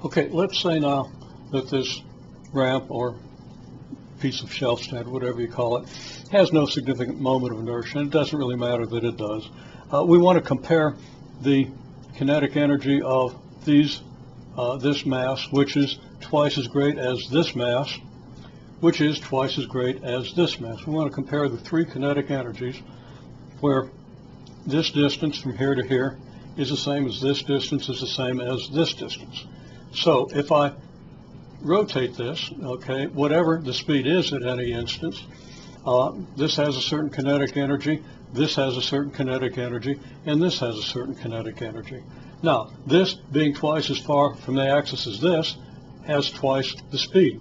Okay, let's say now that this ramp or piece of shelf stand, whatever you call it, has no significant moment of inertia, and it doesn't really matter that it does. We want to compare the kinetic energy of this mass, which is twice as great as this mass, which is twice as great as this mass. We want to compare the three kinetic energies where this distance from here to here is the same as this distance is the same as this distance. So if I rotate this, okay, whatever the speed is at any instance, this has a certain kinetic energy, this has a certain kinetic energy, and this has a certain kinetic energy. Now, this being twice as far from the axis as this has twice the speed.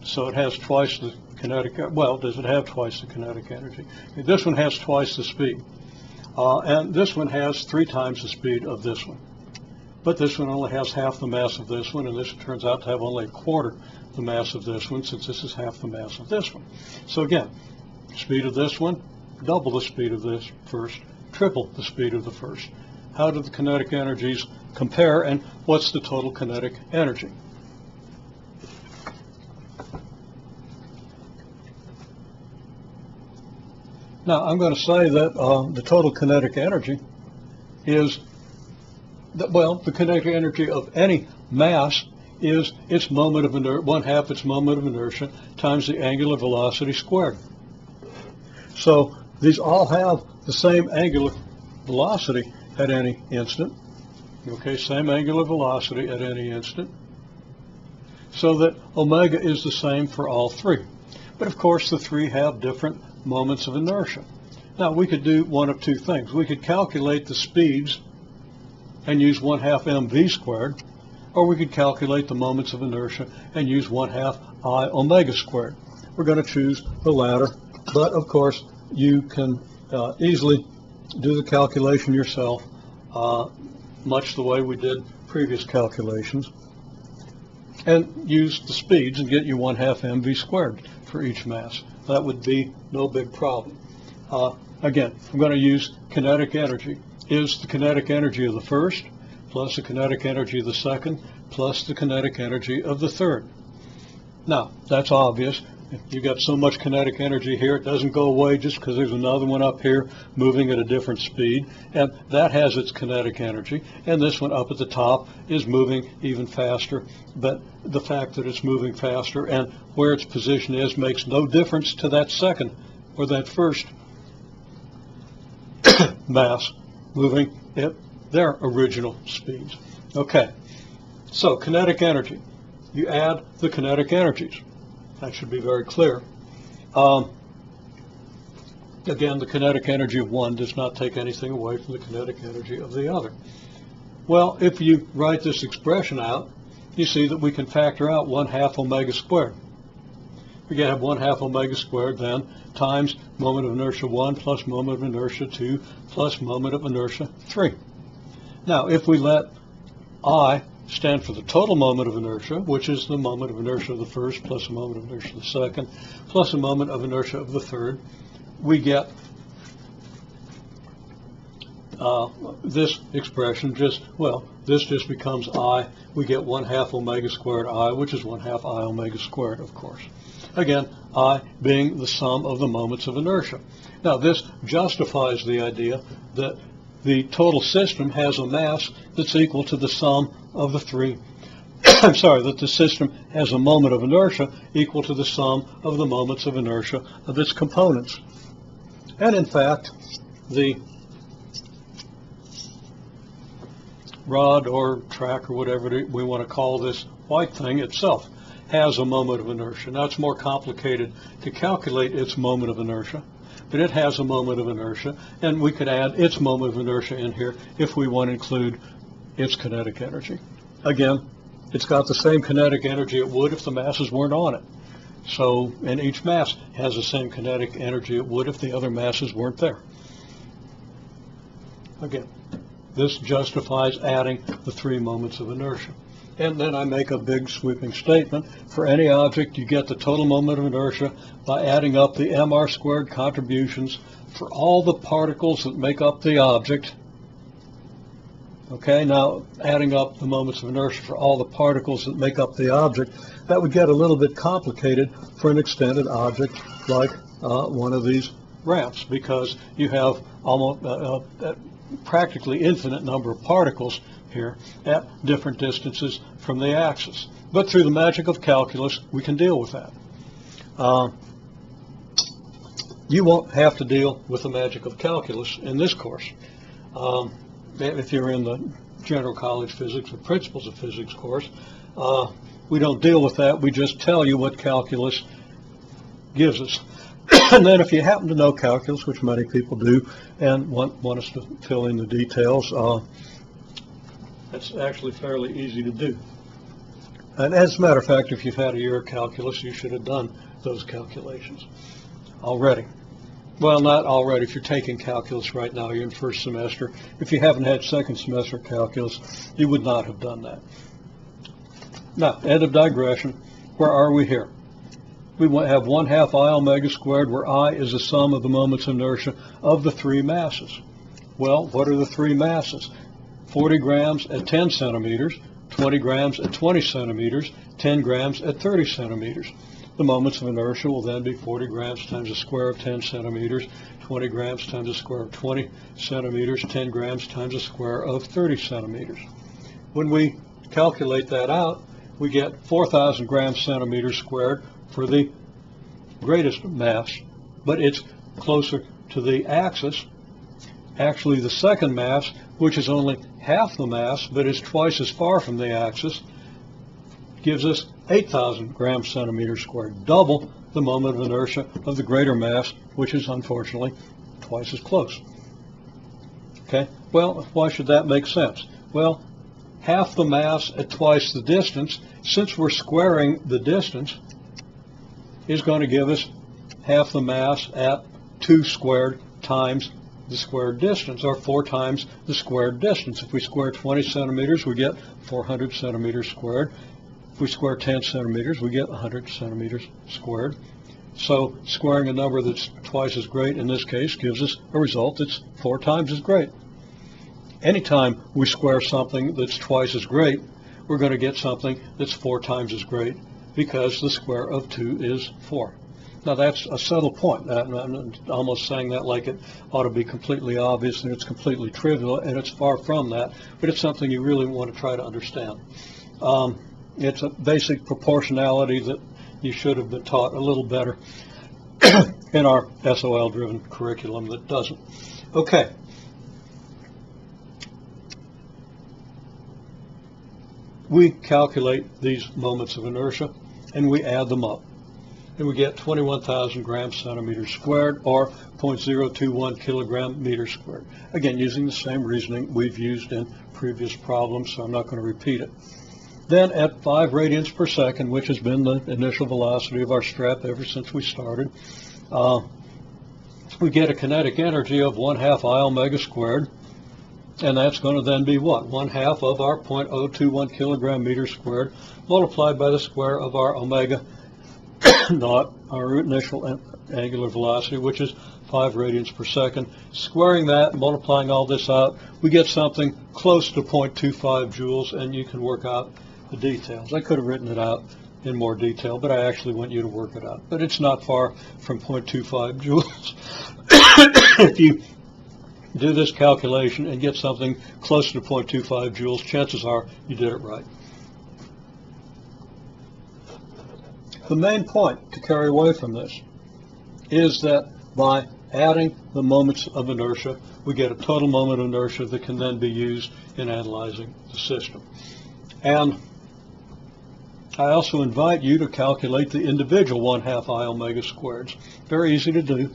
So it has twice the kinetic, well, does it have twice the kinetic energy? This one has twice the speed. And this one has 3 times the speed of this one. But this one only has half the mass of this one, and this turns out to have only 1/4 the mass of this one, since this is half the mass of this one. So again, speed of this one, double the speed of this first, triple the speed of the first. How do the kinetic energies compare, and what's the total kinetic energy? Now, I'm going to say that the total kinetic energy is, the kinetic energy of any mass is its moment of inertia, 1/2 its moment of inertia times the angular velocity squared. So these all have the same angular velocity at any instant. Okay, same angular velocity at any instant. So that omega is the same for all three. But of course, the three have different moments of inertia. Now, we could do one of two things. We could calculate the speeds and use 1/2 mv squared, or we could calculate the moments of inertia and use 1/2 I omega squared. We're going to choose the latter, but of course, you can easily do the calculation yourself, much the way we did previous calculations, and use the speeds and get you 1/2 mv squared for each mass. That would be no big problem. Again, I'm going to use kinetic energy. Is the kinetic energy of the first plus the kinetic energy of the second plus the kinetic energy of the third. Now, that's obvious. You've got so much kinetic energy here, it doesn't go away just because there's another one up here moving at a different speed, and that has its kinetic energy, and this one up at the top is moving even faster, but the fact that it's moving faster and where its position is makes no difference to that second or that first mass moving at their original speeds. Okay, so kinetic energy. You add the kinetic energies. That should be very clear. Again, the kinetic energy of one does not take anything away from the kinetic energy of the other. Well, if you write this expression out, you see that we can factor out 1/2 omega squared. We can have 1/2 omega squared then times moment of inertia 1 plus moment of inertia 2 plus moment of inertia 3. Now, if we let I stand for the total moment of inertia, which is the moment of inertia of the first plus a moment of inertia of the second plus a moment of inertia of the third, we get this expression this just becomes I. We get 1/2 omega squared I, which is 1/2 I omega squared, of course. Again, I being the sum of the moments of inertia. Now, this justifies the idea that the total system has a mass that's equal to the sum of the three. I'm sorry, that the system has a moment of inertia equal to the sum of the moments of inertia of its components. And in fact, the rod or track or whatever we want to call this white thing itself has a moment of inertia. Now, it's more complicated to calculate its moment of inertia, but it has a moment of inertia, and we could add its moment of inertia in here if we want to include its kinetic energy. Again, it's got the same kinetic energy it would if the masses weren't on it. So, and each mass has the same kinetic energy it would if the other masses weren't there. Again, this justifies adding the 3 moments of inertia. And then I make a big sweeping statement. For any object, you get the total moment of inertia by adding up the mr squared contributions for all the particles that make up the object Okay, now adding up the moments of inertia for all the particles that make up the object, that would get a little bit complicated for an extended object like one of these ramps, because you have almost practically infinite number of particles here at different distances from the axis. But through the magic of calculus, we can deal with that. You won't have to deal with the magic of calculus in this course. If you're in the General College Physics or Principles of Physics course, we don't deal with that. We just tell you what calculus gives us. And then if you happen to know calculus, which many people do, and want us to fill in the details, that's actually fairly easy to do. And as a matter of fact, if you've had a year of calculus, you should have done those calculations already. Well, not already. If you're taking calculus right now, you're in first semester. If you haven't had second semester calculus, you would not have done that. Now, end of digression. Where are we here? We have 1/2 I omega squared, where I is the sum of the moments of inertia of the three masses. Well, what are the three masses? 40 grams at 10 centimeters, 20 grams at 20 centimeters, 10 grams at 30 centimeters. The moments of inertia will then be 40 grams times the square of 10 centimeters, 20 grams times the square of 20 centimeters, 10 grams times the square of 30 centimeters. When we calculate that out, we get 4,000 grams centimeters squared for the greatest mass, but it's closer to the axis. Actually, the second mass, which is only half the mass, but is twice as far from the axis, gives us 8,000 grams centimeters squared, double the moment of inertia of the greater mass, which is unfortunately twice as close. Okay, well, why should that make sense? Well, half the mass at twice the distance, since we're squaring the distance, is going to give us half the mass at 2 squared times the squared distance, or 4 times the squared distance. If we square 20 centimeters, we get 400 centimeters squared. If we square 10 centimeters, we get 100 centimeters squared. So squaring a number that's twice as great in this case gives us a result that's 4 times as great. Anytime we square something that's twice as great, we're going to get something that's 4 times as great, because the square of 2 is 4. Now that's a subtle point. I'm almost saying that like it ought to be completely obvious and it's completely trivial, and it's far from that, but it's something you really want to try to understand. It's a basic proportionality that you should have been taught a little better in our SOL-driven curriculum that doesn't. Okay. We calculate these moments of inertia and we add them up, and we get 21,000 grams centimeters squared, or 0.021 kilogram meters squared. Again, using the same reasoning we've used in previous problems, so I'm not going to repeat it. Then at 5 radians per second, which has been the initial velocity of our strap ever since we started, we get a kinetic energy of 1/2 I omega squared, and that's going to then be what? 1/2 of our 0.021 kilogram meters squared multiplied by the square of our omega naught, our initial angular velocity, which is 5 radians per second. Squaring that, multiplying all this out, we get something close to 0.25 joules, and you can work out the details. I could have written it out in more detail, but I actually want you to work it out. But it's not far from 0.25 joules. If you do this calculation and get something close to 0.25 joules, chances are you did it right. The main point to carry away from this is that by adding the moments of inertia, we get a total moment of inertia that can then be used in analyzing the system. And I also invite you to calculate the individual 1/2 I omega squareds. Very easy to do,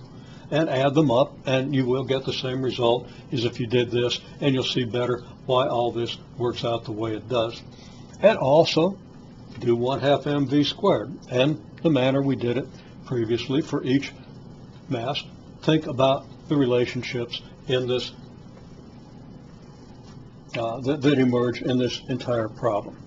and add them up, and you will get the same result as if you did this, and you'll see better why all this works out the way it does. And also do 1/2 mv squared, and the manner we did it previously for each mass. Think about the relationships in this that emerge in this entire problem.